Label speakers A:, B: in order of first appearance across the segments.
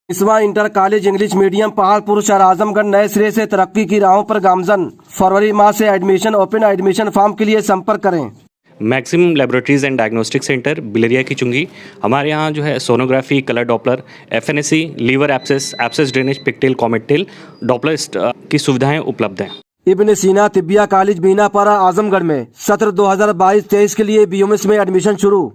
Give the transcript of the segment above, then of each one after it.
A: इसवा inter college English medium Paharpur शहर आजमगढ़ नए सिरे से तरक्की की राहों पर गामजन। फरवरी माह से एडमिशन ओपन। एडमिशन फॉर्म के लिए संपर्क करें।
B: Maxim laboratories and diagnostic centre Bilariya की चुंगी। हमारे यहाँ जो है sonography, colour Doppler, FNAC, liver abscess drainage, pigtail, कॉमेटेल, डॉपलर की सुविधाएं उपलब्ध हैं।
A: इब्न सीना तिब्बिया कॉलेज बीनापारा आजमगढ़ में सत्र 2022-23 के लिए बीओएमएस में एडमिशन शुरू।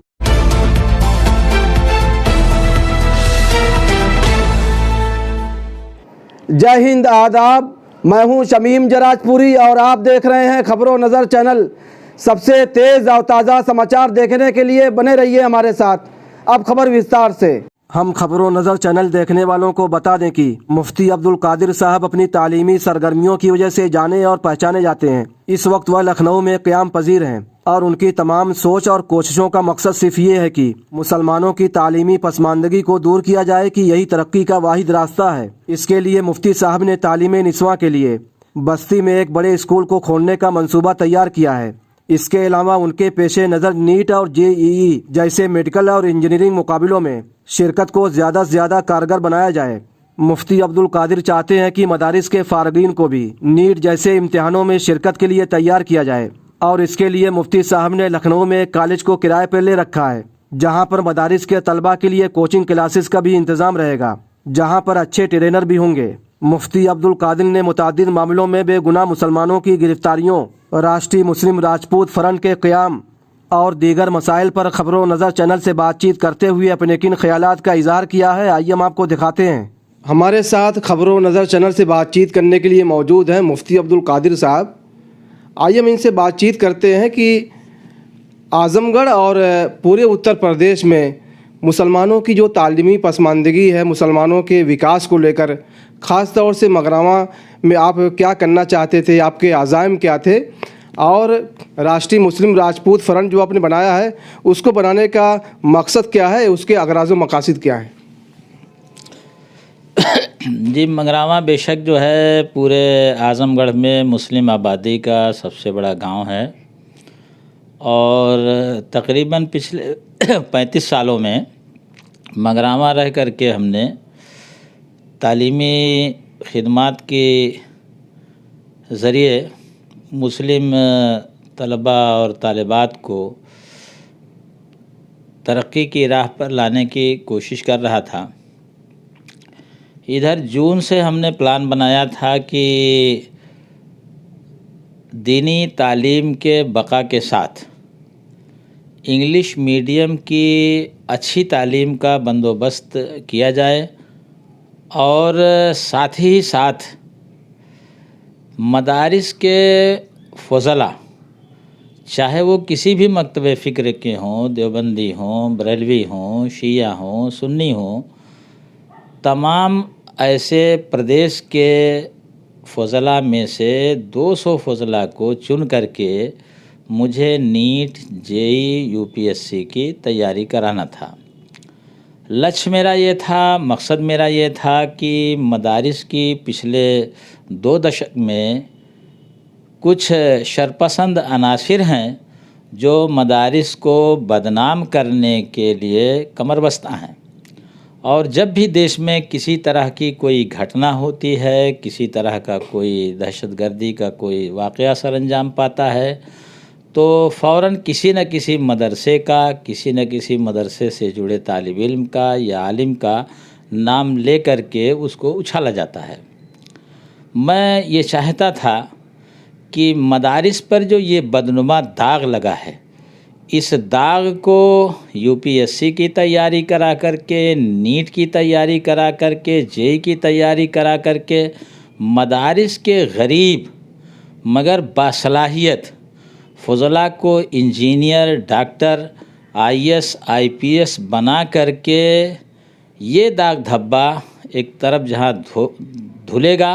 A: जय हिंद, आदाब। मैं हूं शमीम जराजपुरी और आप देख रहे हैं खबरों नज़र चैनल। सबसे तेज़ और ताज़ा समाचार देखने के लिए बने रहिए हमारे साथ। अब खबर विस्तार से। हम खबरों नज़र चैनल देखने वालों को बता दें कि मुफ्ती अब्दुल कादिर साहब अपनी तालीमी सरगर्मियों की वजह से जाने और पहचाने जाते हैं। इस वक्त वह लखनऊ में क़याम पजीर हैं और उनकी तमाम सोच और कोशिशों का मकसद सिर्फ ये है कि मुसलमानों की तालीमी पसमानदगी को दूर किया जाए कि यही तरक्की का वाहिद रास्ता है। इसके लिए मुफ्ती साहब ने तालीम निस्वां के लिए बस्ती में एक बड़े स्कूल को खोलने का मंसूबा तैयार किया है। इसके अलावा उनके पेशे नज़र नीट और जेईई जैसे मेडिकल और इंजीनियरिंग मुकाबलों में शिरकत को ज़्यादा से ज़्यादा कारगर बनाया जाए। मुफ्ती अब्दुल कादिर चाहते हैं कि मदारिस के फारगीन को भी नीट जैसे इम्तिहानों में शिरकत के लिए तैयार किया जाए और इसके लिए मुफ्ती साहब ने लखनऊ में एक कॉलेज को किराए पर ले रखा है, जहां पर मदारिस के तलबा के लिए कोचिंग क्लासेस का भी इंतज़ाम रहेगा, जहां पर अच्छे ट्रेनर भी होंगे। मुफ्ती अब्दुल कादिर ने मुतादिद मामलों में बेगुनाह मुसलमानों की गिरफ्तारियों, राष्ट्रीय मुस्लिम राजपूत फ्रंट के क़याम और दीगर मसाइल पर खबरों नज़र चैनल से बातचीत करते हुए अपने किन ख्यालात का इजहार किया है, आइए हम आपको दिखाते हैं। हमारे साथ खबरों नज़र चैनल से बातचीत करने के लिए मौजूद हैं मुफ्ती अब्दुल कादिर साहब। आइए हम इनसे बातचीत करते हैं कि आज़मगढ़ और पूरे उत्तर प्रदेश में मुसलमानों की जो तालीमी पसमानदगी है, मुसलमानों के विकास को लेकर ख़ास तौर से मगरामा में आप क्या करना चाहते थे, आपके अज़ाइम क्या थे और राष्ट्रीय मुस्लिम राजपूत फ्रंट जो आपने बनाया है उसको बनाने का मकसद क्या है, उसके अगराज़ व मकासद क्या है?
C: जी, मगरामा बेशक जो है पूरे आज़मगढ़ में मुस्लिम आबादी का सबसे बड़ा गांव है और तकरीबन पिछले 35 सालों में मगरामा रह कर के हमने तालीमी खिदमात के ज़रिए मुस्लिम तलबा और तालिबात को तरक्की की राह पर लाने की कोशिश कर रहा था। इधर जून से हमने प्लान बनाया था कि दीनी तालीम के बका के साथ इंग्लिश मीडियम की अच्छी तालीम का बंदोबस्त किया जाए और साथ ही साथ मदारिस के फ़ज़ला, चाहे वो किसी भी मकतब फ़िक्र के हों, देवबंदी हों, बरेलवी हों, शिया हों, सुन्नी हों, तमाम ऐसे प्रदेश के फ़ज़ला में से 200 फ़ज़ला को चुन करके मुझे नीट, जेईई, यूपीएससी की तैयारी कराना था। लक्ष्य मेरा ये था, मकसद मेरा ये था कि मदारिस की पिछले 2 दशक में कुछ शरपसंद अनासिर हैं जो मदारिस को बदनाम करने के लिए कमर बस्ता हैं और जब भी देश में किसी तरह की कोई घटना होती है, किसी तरह का कोई दहशतगर्दी का कोई वाक़या सर अंजाम पाता है तो फ़ौरन किसी न किसी मदरसे का, किसी न किसी मदरसे से जुड़े तालिब इल्म का या आलिम का नाम ले कर के उसको उछाला जाता है। मैं ये चाहता था कि मदारिस पर जो ये बदनुमा दाग लगा है, इस दाग को यूपीएससी की तैयारी करा करके, नीट की तैयारी करा करके, जेईई की तैयारी करा करके मदारिस के गरीब मगर बासलाहियत फ़ज़ला को इंजीनियर, डॉक्टर, आईएएस, आईपीएस बना करके ये दाग धब्बा एक तरफ जहाँ धुलेगा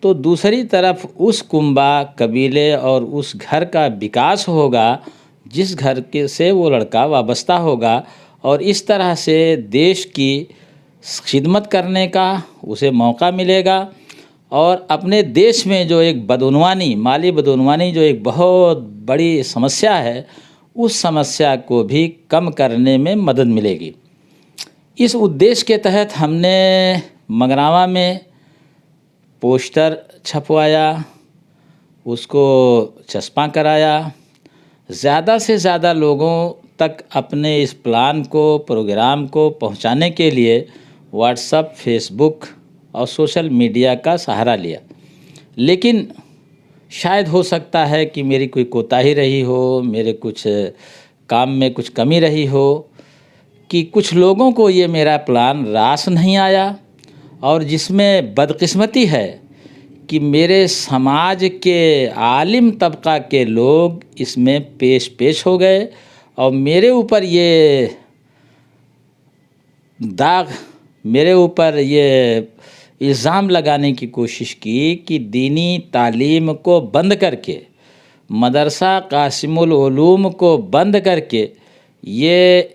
C: तो दूसरी तरफ उस कुंबा कबीले और उस घर का विकास होगा जिस घर के से वो लड़का वाबस्ता होगा और इस तरह से देश की खिदमत करने का उसे मौका मिलेगा और अपने देश में जो एक बदउनवानी, माली बदउनवानी जो एक बहुत बड़ी समस्या है, उस समस्या को भी कम करने में मदद मिलेगी। इस उद्देश्य के तहत हमने मगरावा में पोस्टर छपवाया, उसको चस्पा कराया, ज़्यादा से ज़्यादा लोगों तक अपने इस प्लान को, प्रोग्राम को पहुंचाने के लिए व्हाट्सएप, फेसबुक और सोशल मीडिया का सहारा लिया। लेकिन शायद हो सकता है कि मेरी कोई कोताही रही हो, मेरे कुछ काम में कुछ कमी रही हो, कि कुछ लोगों को ये मेरा प्लान रास नहीं आया, और जिसमें बदकिस्मती है कि मेरे समाज के आलिम तबका के लोग इसमें पेश हो गए और मेरे ऊपर ये दाग, मेरे ऊपर ये इल्ज़ाम लगाने की कोशिश की कि दीनी तालीम को बंद करके, मदरसा कासिमुल उलूम को बंद करके ये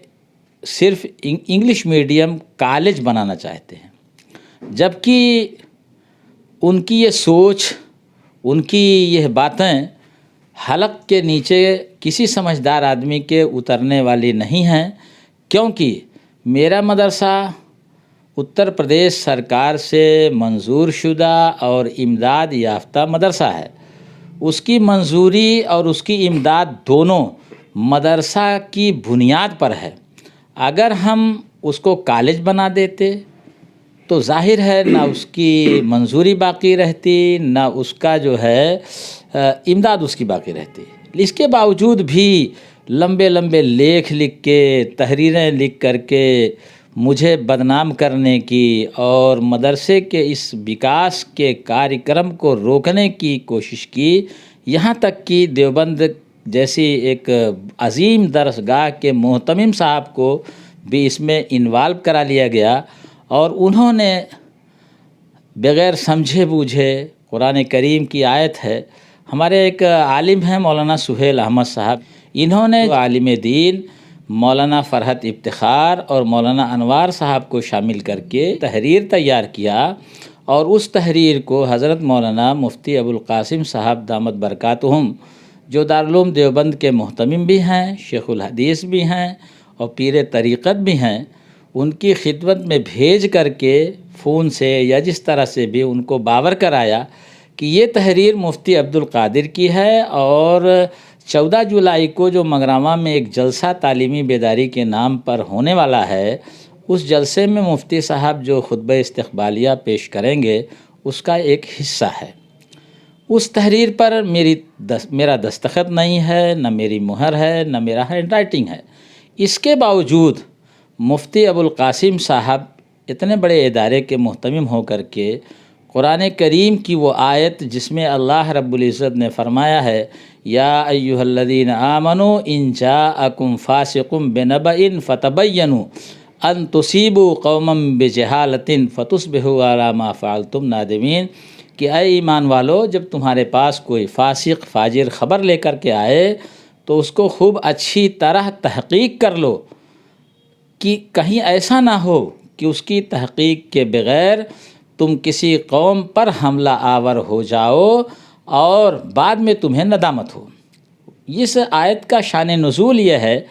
C: सिर्फ इंग्लिश मीडियम कॉलेज बनाना चाहते हैं। जबकि उनकी ये सोच, उनकी यह बातें हलक के नीचे किसी समझदार आदमी के उतरने वाली नहीं हैं, क्योंकि मेरा मदरसा उत्तर प्रदेश सरकार से मंजूर शुदा और इमदाद याफ्ता मदरसा है। उसकी मंजूरी और उसकी इमदाद दोनों मदरसा की बुनियाद पर है। अगर हम उसको कॉलेज बना देते तो जाहिर है ना उसकी मंजूरी बाकी रहती, ना उसका जो है इमदाद उसकी बाकी रहती। इसके बावजूद भी लंबे लंबे लेख लिख के, तहरीरें लिख करके मुझे बदनाम करने की और मदरसे के इस विकास के कार्यक्रम को रोकने की कोशिश की। यहाँ तक कि देवबंद जैसी एक अजीम दरसगाह के मोहतमिम साहब को भी इसमें इन्वॉल्व करा लिया गया, और उन्होंने बग़ैर समझे बूझे, कुरान करीम की आयत है, हमारे एक आलिम हैं मौलाना सुहेल अहमद साहब, इन्होंने आलिम दीन मौलाना फ़रहत इफ्तिखार और मौलाना अनवार साहब को शामिल करके तहरीर तैयार किया, और उस तहरीर को हज़रत मौलाना मुफ्ती अबुल कासिम साहब दामत बरकातुहुम, जो दारुल उलूम देवबंद के मोहतमिम भी हैं, शेखुल हदीस भी हैं और पीर तरीक़त भी हैं, उनकी खिदमत में भेज करके फ़ोन से या जिस तरह से भी उनको बावर कराया कि ये तहरीर मुफ्ती अब्दुल कादिर की है, और 14 जुलाई को जो मगरामा में एक जलसा तालीमी बेदारी के नाम पर होने वाला है, उस जलसे में मुफ्ती साहब जो खुतबा इस्तक़बालिया पेश करेंगे उसका एक हिस्सा है। उस तहरीर पर मेरा दस्तखत नहीं है, न मेरी मुहर है, न मेरा हैंड राइटिंग है। इसके बावजूद मुफ्ती अबुल कासिम साहब इतने बड़े इदारे के मुहतमिम होकर के कुरान करीम की वो आयत जिसमें अल्लाह रब्बुल इज़्ज़त ने फरमाया है, या अय्युहल्लज़ीना आमनू इन जाअकुम फासिकुम बिनबइन फतबय्यनु अन तुसीबू कौमम बिजहालतिन फतुस्बिहू अला मा फ़अलतुम नादिमीन, कि ऐ ईमान वालो, जब तुम्हारे पास कोई फासिक फाजिर ख़बर लेकर के आए तो उसको खूब अच्छी तरह तहक़ीक़ कर लो, कि कहीं ऐसा ना हो कि उसकी तहक़ीक़ के बग़ैर तुम किसी कौम पर हमला आवर हो जाओ और बाद में तुम्हें नदामत हो। इस आयत का शान नुज़ूल ये है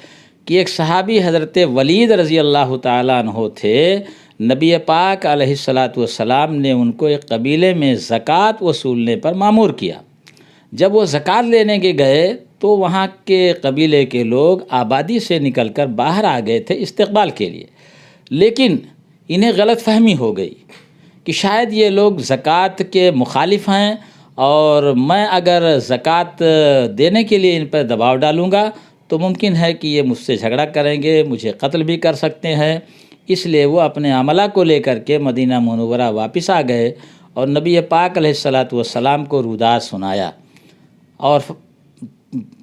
C: कि एक सहाबी हज़रत वलीद रज़ी अल्लाह ताला अन्हो थे, नबी पाक अलैहिस्सलातु वस्सलाम ने उनको एक कबीले में ज़कात वसूलने पर मामूर किया। जब वो ज़कात लेने के गए तो वहाँ के कबीले के लोग आबादी से निकलकर बाहर आ गए थे इस्तक़बाल के लिए, लेकिन इन्हें गलत फहमी हो गई कि शायद ये लोग ज़कात के मुखालिफ हैं और मैं अगर ज़कात देने के लिए इन पर दबाव डालूँगा तो मुमकिन है कि ये मुझसे झगड़ा करेंगे, मुझे कत्ल भी कर सकते हैं। इसलिए वो अपने अमला को लेकर के मदीना मुनव्वरा वापस आ गए और नबी पाक अलैहिस्सलातु वस्सलाम को रुदात सुनाया और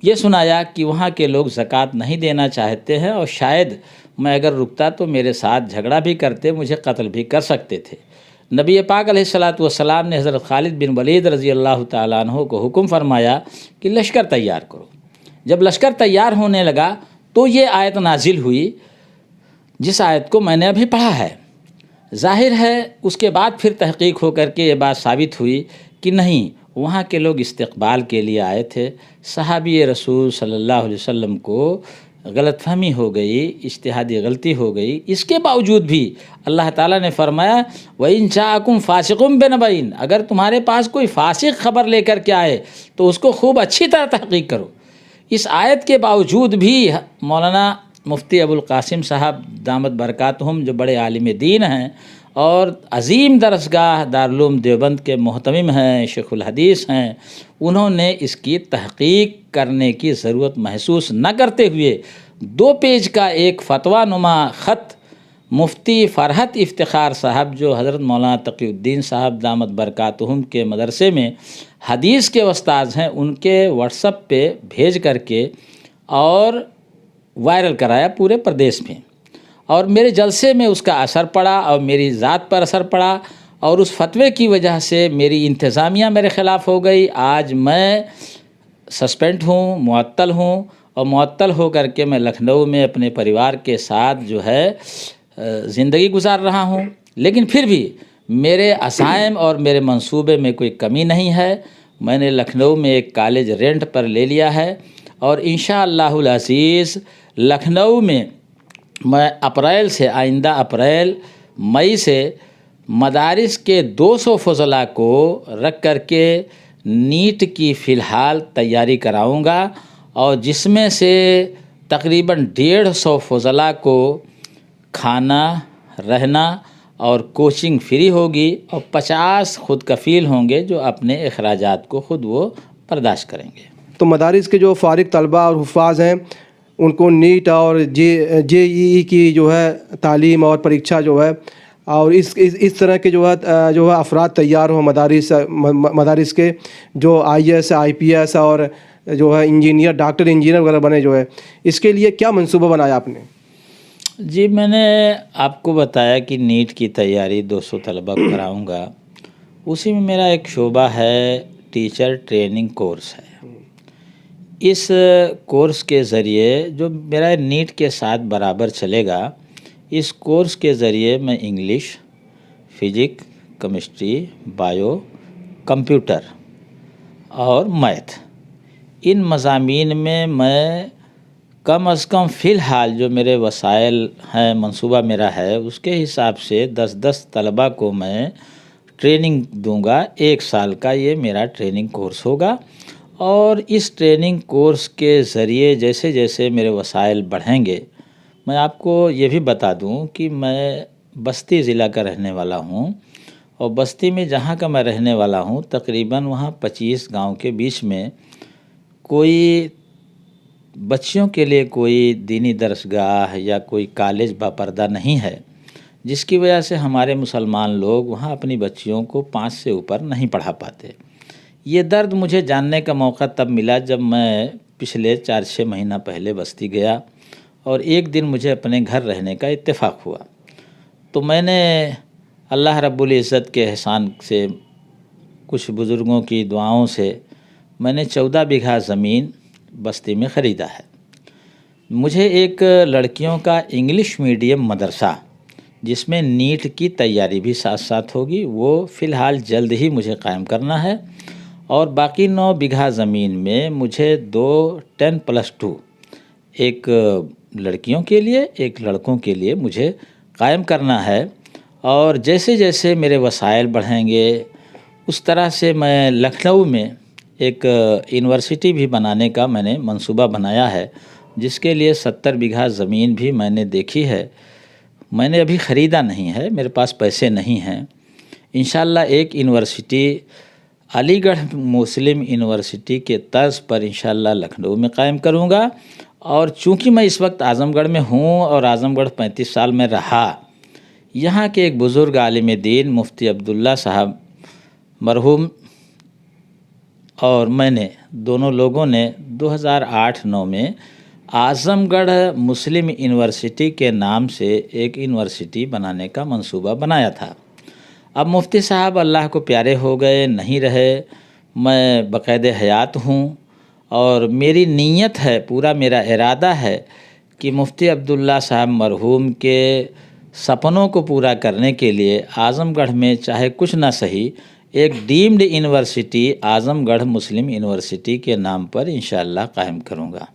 C: ये सुनाया कि वहाँ के लोग ज़कात नहीं देना चाहते हैं और शायद मैं अगर रुकता तो मेरे साथ झगड़ा भी करते, मुझे कत्ल भी कर सकते थे। नबी पाक अलैहिस्सलातु वस्सलाम ने हज़रत खालिद बिन वलीद रज़ी अल्लाह ताला अन्हु को हुक्म फरमाया कि लश्कर तैयार करो। जब लश्कर तैयार होने लगा तो ये आयत नाजिल हुई जिस आयत को मैंने अभी पढ़ा है। ज़ाहिर है उसके बाद फिर तहक़ीक़ हो कर के ये बात साबित हुई कि नहीं, वहाँ के लोग इस्तक़बाल के लिए आए थे। सहाबी रसूल सल्लल्लाहु अलैहि वसल्लम को غلط فہمی ہو گئی، اجتہادی غلطی ہو گئی، اس کے باوجود بھی اللہ تعالیٰ نے فرمایا وَإِن جَاءَكُمْ فَاسِقٌ بِنَبَإٍ، اگر تمہارے پاس کوئی فاسق خبر لے کر کے آئے تو اس کو خوب اچھی طرح تحقیق کرو۔ اس آیت کے باوجود بھی مولانا مفتی ابوالقاسم صاحب دامت برکاتہم، جو بڑے عالم دین ہیں اور عظیم درسگاہ دارالعلوم دیوبند کے محتمم ہیں، شیخ الحدیث ہیں، انہوں نے اس کی تحقیق کرنے کی ضرورت محسوس نہ کرتے ہوئے 2 پیج کا ایک فتویٰ نما خط مفتی فرحت افتخار صاحب، جو حضرت مولانا تقی الدین صاحب دامت برکاتہم کے مدرسے میں حدیث کے استاذ ہیں، ان کے واٹس ایپ پہ بھیج کر کے اور وائرل کرایا پورے پردیش میں، اور میرے جلسے میں اس کا اثر پڑا اور میری ذات پر اثر پڑا، اور اس فتوے کی وجہ سے میری انتظامیہ میرے خلاف ہو گئی۔ آج میں سسپینڈ ہوں، معطل ہوں، اور معطل ہو کر کے میں لکھنؤ میں اپنے پریوار کے ساتھ جو ہے زندگی گزار رہا ہوں، لیکن پھر بھی میرے عزائم اور میرے منصوبے میں کوئی کمی نہیں ہے۔ میں نے لکھنؤ میں ایک کالج رینٹ پر لے لیا ہے، اور انشاءاللہ العزیز لکھنؤ میں اپریل سے، آئندہ اپریل مئی سے مدارس کے 200 فضلاء کو رکھ کر کے نیٹ کی فی الحال تیاری کراؤں گا، اور جس میں سے تقریباً 150 فضلاء کو کھانا، رہنا اور کوچنگ فری ہوگی، اور 50 خود کفیل ہوں گے جو اپنے اخراجات کو خود وہ برداشت کریں گے۔
A: تو مدارس کے جو فارغ طلباء اور حفاظ ہیں ان کو نیٹ اور جے ای ای کی جو ہے تعلیم اور پریکشا جو ہے، اور اس طرح کے جو ہے افراد تیار ہوں مدارس کے، جو I S, I P S اور جو ہے انجینئر، ڈاکٹر انجینئر وغیرہ بنے جو ہے، اس کے لیے کیا منصوبہ بنایا آپ نے؟
C: جی، میں نے آپ کو بتایا کہ نیٹ کی تیاری 200 طلبہ کو کراؤں گا، اسی میں میرا ایک شعبہ ہے ٹیچر ٹریننگ کورس ہے۔ اس کورس کے ذریعے جو میرا نیٹ کے ساتھ برابر چلے گا، اس کورس کے ذریعے میں English, physics, chemistry, bio, computer اور میتھ، ان مضامین میں کم از کم فی الحال جو میرے وسائل ہیں، منصوبہ میرا ہے، اس کے حساب سے 10 طلبہ کو میں ٹریننگ دوں گا۔ 1 سال کا یہ میرا ٹریننگ کورس ہوگا، اور اس ٹریننگ کورس کے ذریعے جیسے جیسے میرے وسائل بڑھیں گے، میں آپ کو یہ بھی بتا دوں کہ میں بستی ضلع کا رہنے والا ہوں، اور بستی میں جہاں کا میں رہنے والا ہوں تقریباً وہاں 25 گاؤں کے بیچ میں کوئی بچیوں کے لیے کوئی دینی درسگاہ یا کوئی کالج باپردہ نہیں ہے، جس کی وجہ سے ہمارے مسلمان لوگ وہاں اپنی بچیوں کو 5 سے اوپر نہیں پڑھا پاتے۔ یہ درد مجھے جاننے کا موقع تب ملا جب میں پچھلے 4-6 مہینہ پہلے بستی گیا، اور ایک دن مجھے اپنے گھر رہنے کا اتفاق ہوا، تو میں نے اللہ رب العزت کے احسان سے، کچھ بزرگوں کی دعاؤں سے، میں نے 14 بیگھہ زمین بستی میں خریدا ہے۔ مجھے ایک لڑکیوں کا انگلش میڈیم مدرسہ، جس میں نیٹ کی تیاری بھی ساتھ ساتھ ہوگی، وہ فی الحال جلد ہی مجھے قائم کرنا ہے، اور باقی 9 بیگھہ زمین میں مجھے 2 10+2 ایک لڑکیوں کے لیے، ایک لڑکوں کے لیے مجھے قائم کرنا ہے، اور جیسے جیسے میرے وسائل بڑھیں گے اس طرح سے میں لکھنؤ میں ایک یونیورسٹی بھی بنانے کا میں نے منصوبہ بنایا ہے، جس کے لیے 70 بیگھہ زمین بھی میں نے دیکھی ہے۔ میں نے ابھی خریدا نہیں ہے، میرے پاس پیسے نہیں ہیں۔ انشاءاللہ ایک یونیورسٹی علی گڑھ مسلم یونیورسٹی کے طرز پر انشاءاللہ لکھنؤ میں قائم کروں گا، اور چونکہ میں اس وقت اعظم گڑھ میں ہوں اور اعظم گڑھ 35 سال میں رہا، یہاں کے ایک بزرگ عالم دین مفتی عبداللہ صاحب مرحوم اور میں نے دونوں لوگوں نے 2008-9 میں اعظم گڑھ مسلم یونیورسٹی کے نام سے ایک یونیورسٹی بنانے کا منصوبہ بنایا تھا۔ اب مفتی صاحب اللہ کو پیارے ہو گئے، نہیں رہے، میں بقید حیات ہوں، اور میری نیت ہے، پورا میرا ارادہ ہے کہ مفتی عبداللہ صاحب مرحوم کے سپنوں کو پورا کرنے کے لیے اعظم گڑھ میں چاہے کچھ نہ صحیح ایک ڈیمڈ یونیورسٹی اعظم گڑھ مسلم یونیورسٹی کے نام پر انشاءاللہ قائم کروں گا۔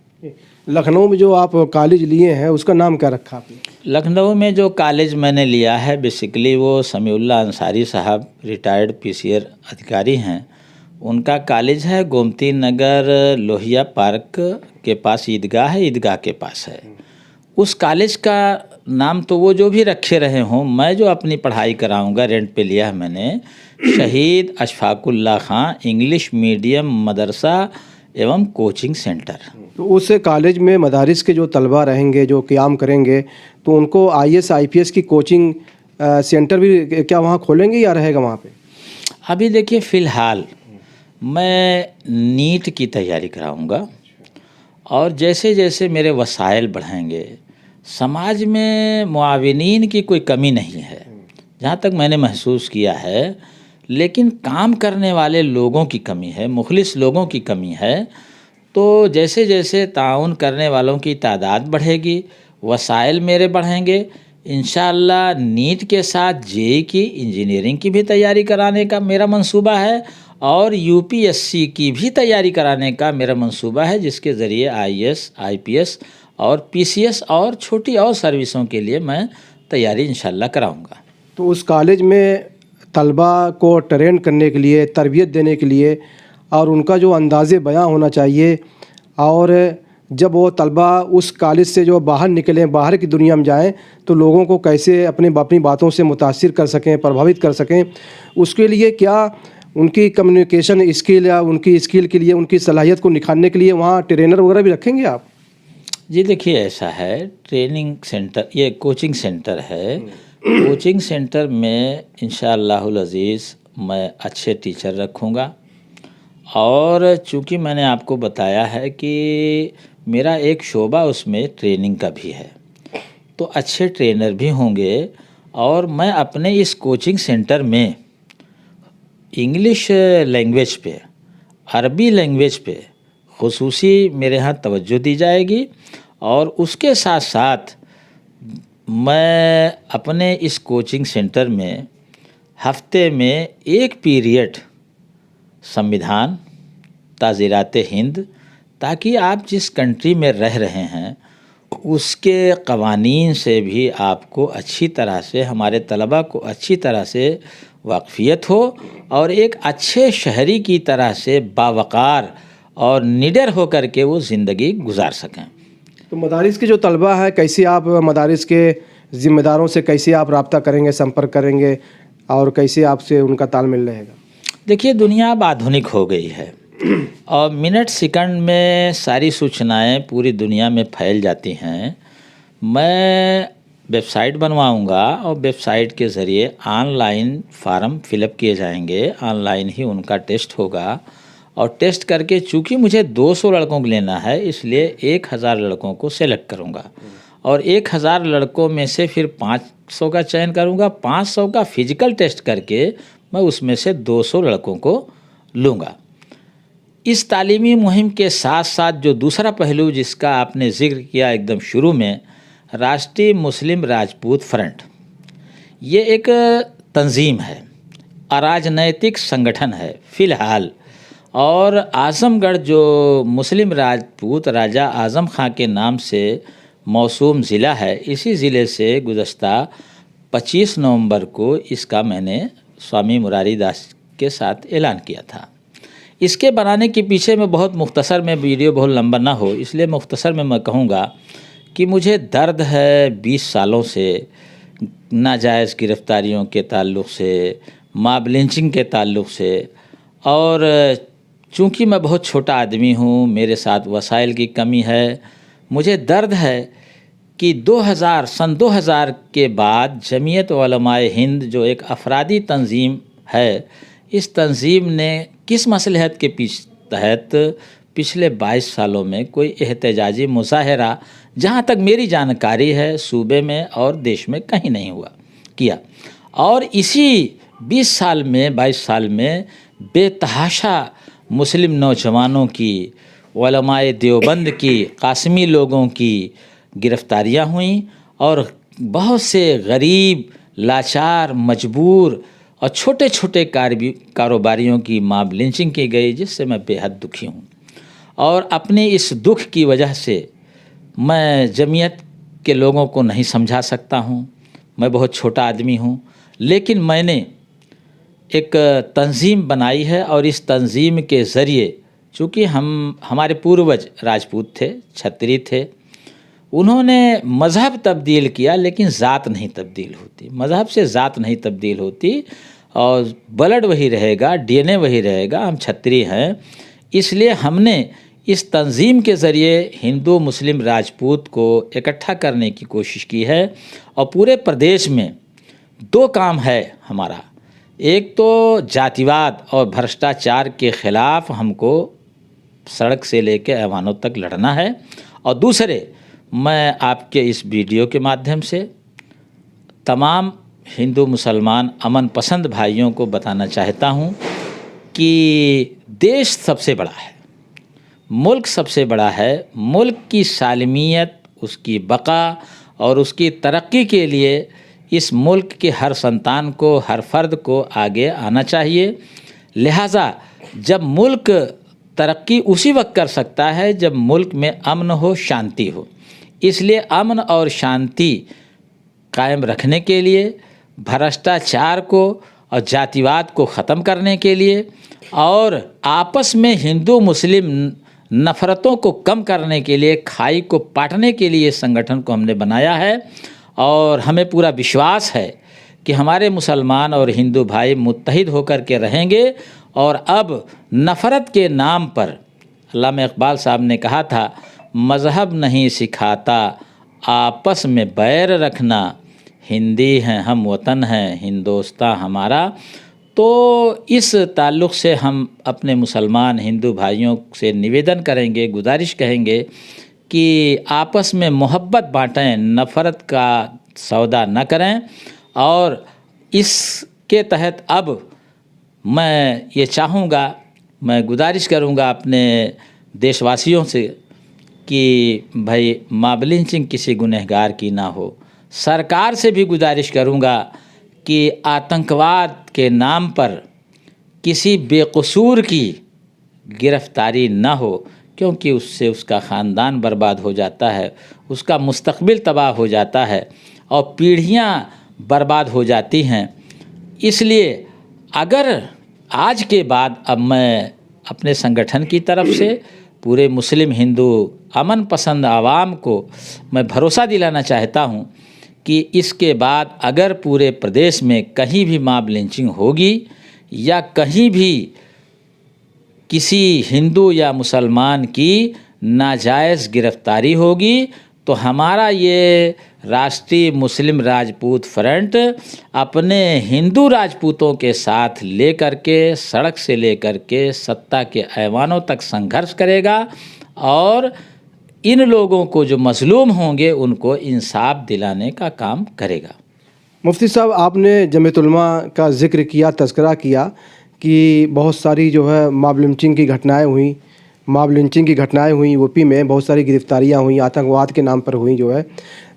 D: लखनऊ में जो आप कॉलेज लिए हैं उसका नाम क्या रखा आपने?
C: लखनऊ में जो कॉलेज मैंने लिया है बेसिकली वो समीउल्लाह अंसारी साहब रिटायर्ड पीसीआर अधिकारी हैं, उनका कॉलेज है गोमती नगर लोहिया पार्क के पास ईदगाह है, ईदगाह के पास है। उस कॉलेज का नाम तो वो जो भी रखे रहे हों, मैं जो अपनी पढ़ाई कराऊंगा रेंट पे लिया है मैंने, शहीद अशफाकुल्लाह खां इंग्लिश मीडियम मदरसा एवं कोचिंग सेंटर।
D: तो उस कॉलेज में मदारिस के जो तलबा रहेंगे जो क़याम करेंगे तो उनको आईएएस आईपीएस की कोचिंग सेंटर भी क्या वहाँ खोलेंगे या रहेगा वहाँ पे?
C: अभी देखिए फ़िलहाल मैं नीट की तैयारी कराऊंगा और जैसे जैसे मेरे वसाइल बढ़ेंगे, समाज में मुआविनीन की कोई कमी नहीं है जहाँ तक मैंने महसूस किया है, लेकिन काम करने वाले लोगों की कमी है, मुखलिस लोगों की कमी है। तो जैसे जैसे ताउन करने वालों की तादाद बढ़ेगी, वसाइल मेरे बढ़ेंगे, इंशाअल्लाह नीट के साथ जेईई की इंजीनियरिंग की भी तैयारी कराने का मेरा मंसूबा है और यूपीएससी की भी तैयारी कराने का मेरा मंसूबा है, जिसके ज़रिए आईएएस आईपीएस और पीसीएस और छोटी और सर्विसों के लिए मैं तैयारी इंशाअल्लाह कराऊंगा।
D: तो उस कॉलेज में तलबा को ट्रेन करने के लिए, तरबियत देने के लिए और उनका जो अंदाज़े बयां होना चाहिए, और जब वो तलबा उस कॉलेज से जो बाहर निकलें, बाहर की दुनिया में जाएं, तो लोगों को कैसे अपनी बातों से मुतासिर कर सकें, प्रभावित कर सकें, उसके लिए क्या उनकी कम्युनिकेशन स्किल या उनकी स्किल के लिए, उनकी सलाहियत को निखारने के लिए वहाँ ट्रेनर वगैरह भी रखेंगे आप?
C: जी देखिए, ऐसा है, ट्रेनिंग सेंटर, ये कोचिंग सेंटर है। कोचिंग सेंटर में इंशाअल्लाहुल अज़ीज़ मैं अच्छे टीचर रखूँगा और चूँकि मैंने आपको बताया है कि मेरा एक शोबा उसमें ट्रेनिंग का भी है, तो अच्छे ट्रेनर भी होंगे और मैं अपने इस कोचिंग सेंटर में इंग्लिश लैंग्वेज पे, अरबी लैंग्वेज पे खुसूसी मेरे यहाँ तवज्जो दी जाएगी और उसके साथ साथ मैं अपने इस कोचिंग सेंटर में हफ्ते में एक पीरियड संविधान, ताज़ीरात हिंद, ताकि आप जिस कंट्री में रह रहे हैं उसके क़वानीन से भी आपको अच्छी तरह से, हमारे तलबा को अच्छी तरह से वाक़फ़ियत हो और एक अच्छे शहरी की तरह से बावक़ार और निडर हो कर के वो ज़िंदगी गुजार सकें।
D: तो मदारिस के जो तलबा है, कैसे आप मदारिस के ज़िम्मेदारों से कैसे आप रब्ता करेंगे, संपर्क करेंगे और कैसे आपसे उनका तालमेल रहेगा?
C: देखिए, दुनिया अब आधुनिक हो गई है और मिनट सेकंड में सारी सूचनाएं पूरी दुनिया में फैल जाती हैं। मैं वेबसाइट बनवाऊंगा और वेबसाइट के ज़रिए ऑनलाइन फार्म फिलअप किए जाएंगे, ऑनलाइन ही उनका टेस्ट होगा और टेस्ट करके, चूँकि मुझे 200 लड़कों को लेना है, इसलिए 1000 लड़कों को सेलेक्ट करूँगा और 1000 लड़कों में से फिर 500 का चयन करूँगा। 500 का फिजिकल टेस्ट करके मैं उसमें से 200 लड़कों को लूँगा। इस तालीमी मुहिम के साथ साथ जो दूसरा पहलू जिसका आपने ज़िक्र किया एकदम शुरू में, राष्ट्रीय मुस्लिम राजपूत फ्रंट, ये एक तंजीम है, अराजनैतिक संगठन है फ़िलहाल, और आज़मगढ़ जो मुस्लिम राजपूत राजा आज़म खां के नाम से मौसूम ज़िला है, इसी ज़िले से गुज़श्ता 25 नवंबर को इसका मैंने स्वामी मुरारी दास के साथ ऐलान किया था। इसके बनाने के पीछे में बहुत मुख्तसर में, वीडियो बहुत लंबा ना हो इसलिए मुख्तसर में मैं कहूँगा कि मुझे दर्द है 20 सालों से नाजायज़ गिरफ़्तारियों के ताल्लुक़ से, मॉब लिंचिंग के ताल्लुक़ से, और चूँकि मैं बहुत छोटा आदमी हूँ, मेरे साथ वसाइल की कमी है, मुझे दर्द है कि सन 2000 के बाद जमीयत उलमाए हिंद जो एक अफरादी तंजीम है, इस तंजीम ने किस मसलहत के तहत पिछले 22 सालों में कोई एहतजाजी मुजाहरा, जहाँ तक मेरी जानकारी है, सूबे में और देश में कहीं नहीं हुआ किया। और इसी 22 साल में बेतहाशा मुस्लिम नौजवानों की, उलमाए देवबंद की, कासमी लोगों की गिरफ़्तारियाँ हुईं और बहुत से गरीब, लाचार, मजबूर और छोटे छोटे कारोबारियों की मॉब लिंचिंग की गई, जिससे मैं बेहद दुखी हूँ। और अपने इस दुख की वजह से मैं जमीयत के लोगों को नहीं समझा सकता हूँ, मैं बहुत छोटा आदमी हूँ, लेकिन मैंने एक तंजीम बनाई है और इस तंजीम के ज़रिए, चूँकि हमारे पूर्वज राजपूत थे, क्षत्रिय थे, उन्होंने मज़हब तब्दील किया लेकिन ज़ात नहीं तब्दील होती, मज़हब से ज़ात नहीं तब्दील होती और ब्लड वही रहेगा, डीएनए वही रहेगा, हम क्षत्रिय हैं। इसलिए हमने इस तंजीम के ज़रिए हिंदू मुस्लिम राजपूत को इकट्ठा करने की कोशिश की है और पूरे प्रदेश में 2 काम है हमारा। एक तो जातिवाद और भ्रष्टाचार के ख़िलाफ़ हमको सड़क से लेकर ऐवानों तक लड़ना है, और दूसरे मैं आपके इस वीडियो के माध्यम से तमाम हिंदू मुसलमान अमन पसंद भाइयों को बताना चाहता हूँ कि देश सबसे बड़ा है, मुल्क सबसे बड़ा है, मुल्क की सालमियत, उसकी बका और उसकी तरक्की के लिए इस मुल्क के हर संतान को, हर फर्द को आगे आना चाहिए। लिहाजा जब मुल्क तरक्की उसी वक्त कर सकता है जब मुल्क में अमन हो, शांति हो। इसलिए अमन और शांति कायम रखने के लिए, भ्रष्टाचार को और जातिवाद को ख़त्म करने के लिए और आपस में हिंदू मुस्लिम नफ़रतों को कम करने के लिए, खाई को पाटने के लिए संगठन को हमने बनाया है। और हमें पूरा विश्वास है कि हमारे मुसलमान और हिंदू भाई मुत्तहिद होकर के रहेंगे। और अब नफ़रत के नाम पर, अल्लामा इकबाल साहब ने कहा था, मज़हब नहीं सिखाता आपस में बैर रखना, हिंदी हैं हम वतन हैं हिंदोस्तां हमारा। तो इस ताल्लुक़ से हम अपने मुसलमान हिंदू भाइयों से निवेदन करेंगे, गुजारिश कहेंगे कि आपस में मोहब्बत बाँटें, नफ़रत का सौदा न करें। और इसके तहत अब मैं ये चाहूँगा, मैं गुजारिश करूँगा अपने देशवासियों से कि भाई मॉब लिंचिंग किसी गुनहगार की ना हो। सरकार से भी गुजारिश करूँगा कि आतंकवाद के नाम पर किसी बेकसूर की गिरफ्तारी ना हो, क्योंकि उससे उसका ख़ानदान बर्बाद हो जाता है, उसका मुस्तक़बिल तबाह हो जाता है और पीढ़ियाँ बर्बाद हो जाती हैं। इसलिए अगर आज के बाद अब मैं अपने संगठन की तरफ से पूरे मुस्लिम हिंदू अमन पसंद आवाम को मैं भरोसा दिलाना चाहता हूँ कि इसके बाद अगर पूरे प्रदेश में कहीं भी मॉब लिंचिंग होगी या कहीं भी किसी हिंदू या मुसलमान की नाजायज़ गिरफ्तारी होगी, तो हमारा ये राष्ट्रीय मुस्लिम राजपूत फ्रंट अपने हिंदू राजपूतों के साथ लेकर के सड़क से लेकर के सत्ता के ऐवानों तक संघर्ष करेगा और इन लोगों को जो मजलूम होंगे उनको इंसाफ दिलाने का काम करेगा।
D: मुफ्ती साहब, आपने जमीयत उलमा का ज़िक्र किया, तज़किरा किया कि बहुत सारी जो है मॉब लिंचिंग की घटनाएँ हुई, यूपी में बहुत सारी गिरफ्तारियाँ हुई, आतंकवाद के नाम पर हुई। जो है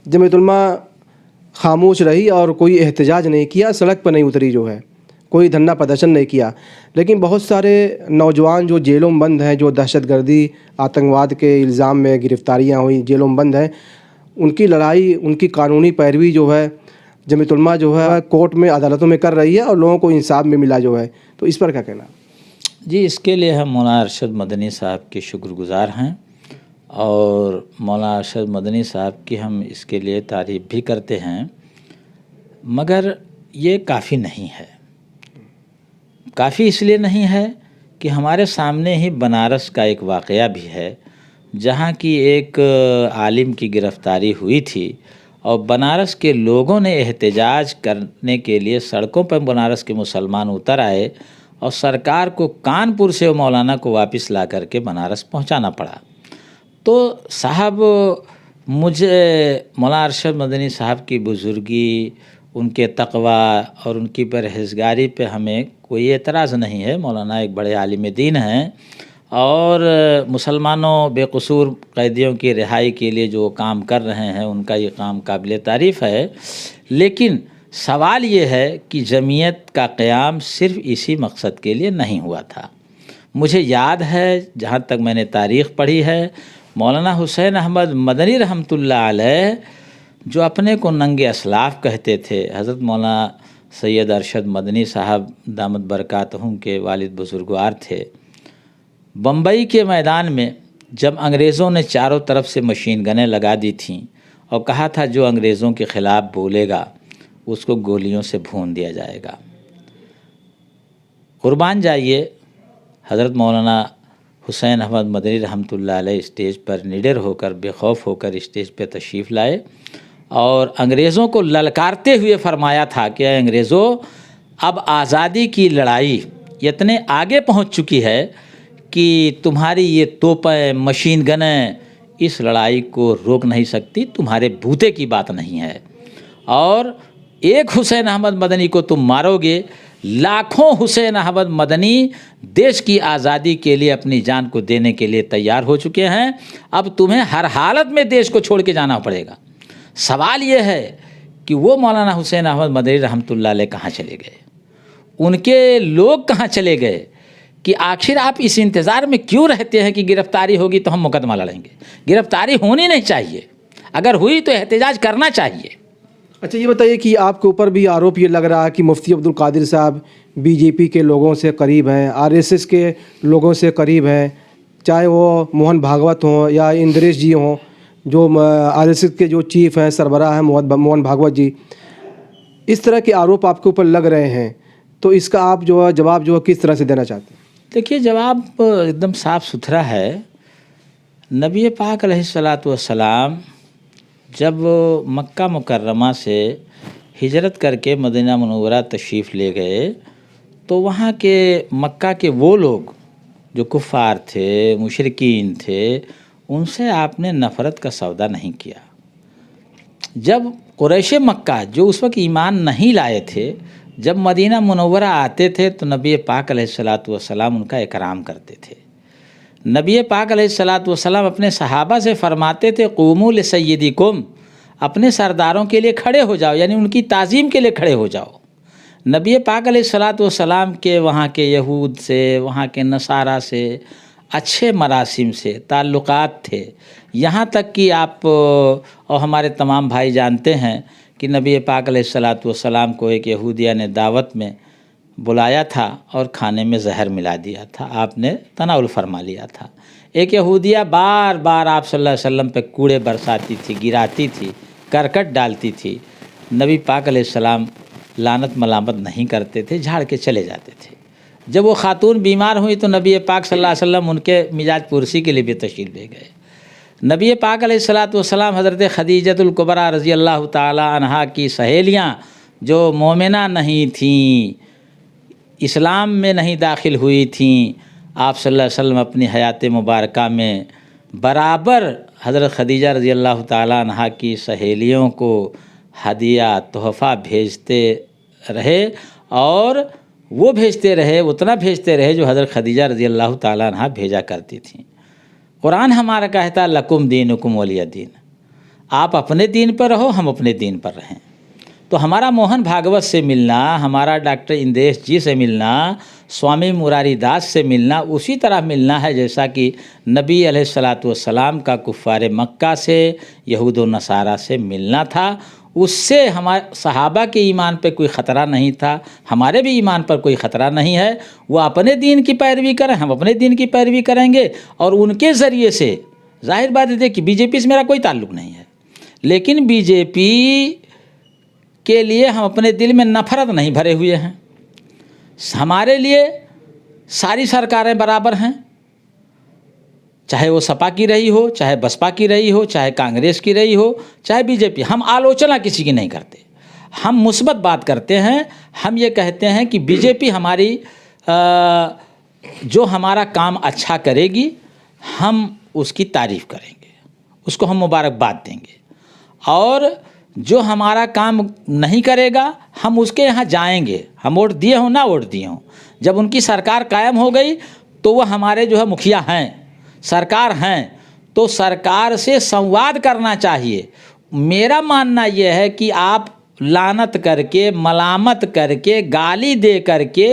D: जमीयत उलमा खामोश रही और कोई एहतजाज नहीं किया, सड़क पर नहीं उतरी, जो है कोई धरना प्रदर्शन नहीं किया। लेकिन बहुत सारे नौजवान जो जेलों में बंद हैं, जो दहशतगर्दी आतंकवाद के इल्ज़ाम में गिरफ्तारियाँ हुई, जेलों में बंद हैं, उनकी लड़ाई, उनकी कानूनी पैरवी जो है जमीयत उलमा जो है कोर्ट में, अदालतों में कर रही है और लोगों को इंसाफ में मिला जो है। तो इस पर क्या कहना?
C: जी, इसके लिए हम मौलाना अरशद मदनी साहब के शुक्रगुज़ार हैं और मौलाना अरशद मदनी साहब की हम इसके लिए तारीफ़ भी करते हैं, मगर ये काफ़ी नहीं है। काफ़ी इसलिए नहीं है कि हमारे सामने ही बनारस का एक वाक़या भी है जहाँ की एक आलिम की गिरफ़्तारी हुई थी और बनारस के लोगों ने एहतजाज करने के लिए सड़कों पर बनारस के मुसलमान उतर आए और सरकार को कानपुर से मौलाना को वापस ला करके बनारस पहुंचाना पड़ा। तो साहब, मुझे मौलाना अरशद मदनी साहब की बुज़ुर्गी, उनके तक़वा और उनकी परहेज़गारी पे हमें कोई एतराज़ नहीं है। मौलाना एक बड़े आलिम दीन हैं और मुसलमानों बेकसूर कैदियों की रिहाई के लिए जो काम कर रहे हैं उनका ये काम काबिल तारीफ़ है। लेकिन सवाल ये है कि जमीयत का क़याम सिर्फ़ इसी मकसद के लिए नहीं हुआ था। मुझे याद है, जहाँ तक मैंने तारीख़ पढ़ी है, مولانا حسین احمد مدنی رحمۃ اللہ علیہ جو اپنے کو ننگ اسلاف کہتے تھے، حضرت مولانا سید ارشد مدنی صاحب دامت برکاتہم کے والد بزرگوار تھے، بمبئی کے میدان میں جب انگریزوں نے چاروں طرف سے مشین گنیں لگا دی تھیں اور کہا تھا جو انگریزوں کے خلاف بولے گا اس کو گولیوں سے بھون دیا جائے گا، قربان جائیے حضرت مولانا حسین احمد مدنی رحمۃ اللہ علیہ اسٹیج پر نڈر ہو کر، بے خوف ہو کر اسٹیج پہ تشریف لائے اور انگریزوں کو للکارتے ہوئے فرمایا تھا کہ اے انگریزوں، اب آزادی کی لڑائی اتنے آگے پہنچ چکی ہے کہ تمہاری یہ توپیں، مشین گنیں اس لڑائی کو روک نہیں سکتی، تمہارے بوتے کی بات نہیں ہے، اور ایک حسین احمد مدنی کو تم مارو گے، لاکھوں حسین احمد مدنی دیش کی آزادی کے لیے اپنی جان کو دینے کے لیے تیار ہو چکے ہیں، اب تمہیں ہر حالت میں دیش کو چھوڑ کے جانا پڑے گا۔ سوال یہ ہے کہ وہ مولانا حسین احمد مدنی رحمۃ اللہ علیہ کہاں چلے گئے، ان کے لوگ کہاں چلے گئے، کہ آخر آپ اس انتظار میں کیوں رہتے ہیں کہ گرفتاری ہوگی تو ہم مقدمہ لڑیں گے؟ گرفتاری ہونی نہیں چاہیے، اگر ہوئی تو احتجاج کرنا چاہیے۔
D: اچھا یہ بتائیے کہ آپ کے اوپر بھی آروپ یہ لگ رہا ہے کہ مفتی عبد القادر صاحب بی جے پی کے لوگوں سے قریب ہیں، RSS کے لوگوں سے قریب ہیں، چاہے وہ موہن بھاگوت ہوں یا اندریش جی ہوں، جو RSS کے جو چیف ہیں، سربراہ ہیں موہن بھاگوت جی، اس طرح کے آروپ آپ کے اوپر لگ رہے ہیں، تو اس کا آپ جو جواب جو کس طرح سے دینا چاہتے ہیں؟
C: دیکھیے جواب ایک دم صاف ستھرا ہے۔ نبی پاک علیہ الصلاۃ والسلام جب مکہ مکرمہ سے ہجرت کر کے مدینہ منورہ تشریف لے گئے تو وہاں کے مکہ کے وہ لوگ جو کفار تھے، مشرکین تھے، ان سے آپ نے نفرت کا سودا نہیں کیا۔ جب قریش مکہ جو اس وقت ایمان نہیں لائے تھے، جب مدینہ منورہ آتے تھے تو نبی پاک علیہ الصلاۃ والسلام ان کا اکرام کرتے تھے۔ نبی پاک علیہ الصلاۃ والسلام اپنے صحابہ سے فرماتے تھے قوموا لسیدکم، اپنے سرداروں کے لیے کھڑے ہو جاؤ، یعنی ان کی تعظیم کے لیے کھڑے ہو جاؤ۔ نبی پاک علیہ الصلاۃ والسلام کے وہاں کے یہود سے، وہاں کے نصارہ سے اچھے مراسم سے تعلقات تھے، یہاں تک کہ آپ اور ہمارے تمام بھائی جانتے ہیں کہ نبی پاک علیہ الصلاۃ والسلام کو ایک یہودیہ نے دعوت میں بلایا تھا اور کھانے میں زہر ملا دیا تھا، آپ نے تناول فرما لیا تھا۔ ایک یہودیہ بار بار آپ صلی اللہ علیہ وسلم پہ کوڑے برساتی تھی، گراتی تھی، کرکٹ ڈالتی تھی، نبی پاک علیہ السلام لعنت ملامت نہیں کرتے تھے، جھاڑ کے چلے جاتے تھے۔ جب وہ خاتون بیمار ہوئی تو نبی پاک صلی اللہ علیہ وسلم ان کے مزاج پرسی کے لیے بھی تشریف لے گئے۔ نبی پاک علیہ الصلاۃ والسلام حضرت خدیجۃ الکبریٰ رضی اللہ تعالی عنہا کی سہیلیاں جو مومنہ نہیں تھیں، اسلام میں نہیں داخل ہوئی تھیں، آپ صلی اللہ علیہ وسلم اپنی حیات مبارکہ میں برابر حضرت خدیجہ رضی اللہ تعالی عنہا کی سہیلیوں کو ہدیہ تحفہ بھیجتے رہے، اور وہ بھیجتے رہے، اتنا بھیجتے رہے جو حضرت خدیجہ رضی اللہ تعالی عنہا بھیجا کرتی تھیں۔ قرآن ہمارا کہتا ہے لکم دینکم ولی دین، آپ اپنے دین پر رہو، ہم اپنے دین پر رہیں۔ تو ہمارا موہن بھاگوت سے ملنا، ہمارا ڈاکٹر اندریش جی سے ملنا، سوامی مراری داس سے ملنا اسی طرح ملنا ہے جیسا کہ نبی علیہ الصلاۃ والسلام کا کفار مکہ سے، یہود و نصارہ سے ملنا تھا۔ اس سے ہمارے صحابہ کے ایمان پہ کوئی خطرہ نہیں تھا، ہمارے بھی ایمان پر کوئی خطرہ نہیں ہے۔ وہ اپنے دین کی پیروی کریں، ہم اپنے دین کی پیروی کریں گے، اور ان کے ذریعے سے ظاہر بات ہے کہ بی جے پی سے میرا کوئی تعلق نہیں ہے، لیکن بی جے پی کے لیے ہم اپنے دل میں نفرت نہیں بھرے ہوئے ہیں۔ ہمارے لیے ساری سرکاریں برابر ہیں، چاہے وہ سپا کی رہی ہو، چاہے بسپا کی رہی ہو، چاہے کانگریس کی رہی ہو، چاہے بی جے پی۔ ہم آلوچنا کسی کی نہیں کرتے، ہم مثبت بات کرتے ہیں۔ ہم یہ کہتے ہیں کہ بی جے پی ہماری جو ہمارا کام اچھا کرے گی ہم اس کی تعریف کریں گے، اس کو ہم مبارکباد دیں گے، اور جو ہمارا کام نہیں کرے گا ہم اس کے یہاں جائیں گے، ہم ووٹ دیے ہوں نہ ووٹ دیے ہوں۔ جب ان کی سرکار قائم ہو گئی تو وہ ہمارے جو ہے مکھیا ہیں، سرکار ہیں، تو سرکار سے سنواد کرنا چاہیے۔ میرا ماننا یہ ہے کہ آپ لعنت کر کے، ملامت کر کے، گالی دے کر کے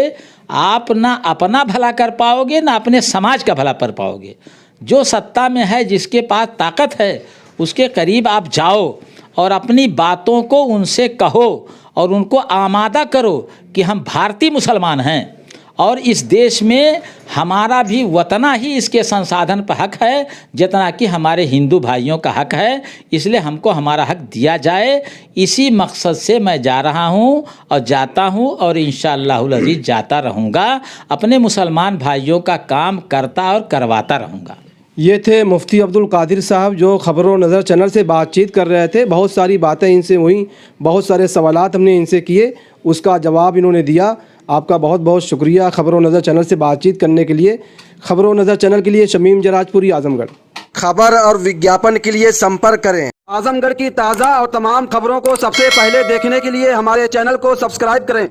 C: آپ نہ اپنا بھلا کر پاؤ گے، نہ اپنے سماج کا بھلا کر پاؤ گے۔ जो सत्ता में है, जिसके पास ताकत है, उसके करीब आप जाओ और अपनी बातों को उनसे कहो और उनको आमादा करो कि हम भारतीय मुसलमान हैं और इस देश में हमारा भी वतना ही इसके संसाधन पर हक है जितना कि हमारे हिंदू भाइयों का हक है, इसलिए हमको हमारा हक दिया जाए। इसी मकसद से मैं जा रहा हूँ और जाता हूँ और इंशाअल्लाहुल अज़ीज़ जाता रहूँगा, अपने मुसलमान भाइयों का काम करता और करवाता रहूँगा।
D: ये थे मुफ्ती अब्दुल कादिर साहब जो खबरों नज़र चैनल से बातचीत कर रहे थे। बहुत सारी बातें इनसे हुई, बहुत सारे सवालात हमने इनसे किए, उसका जवाब इन्होंने दिया। आपका बहुत बहुत शुक्रिया खबरों नज़र चैनल से बातचीत करने के लिए। खबरों नज़र चैनल के लिए शमीम जराजपुरी, आजमगढ़। खबर और विज्ञापन के लिए संपर्क करें।
A: आजमगढ़ की ताज़ा और तमाम खबरों को सबसे पहले देखने के लिए हमारे चैनल को सब्सक्राइब करें।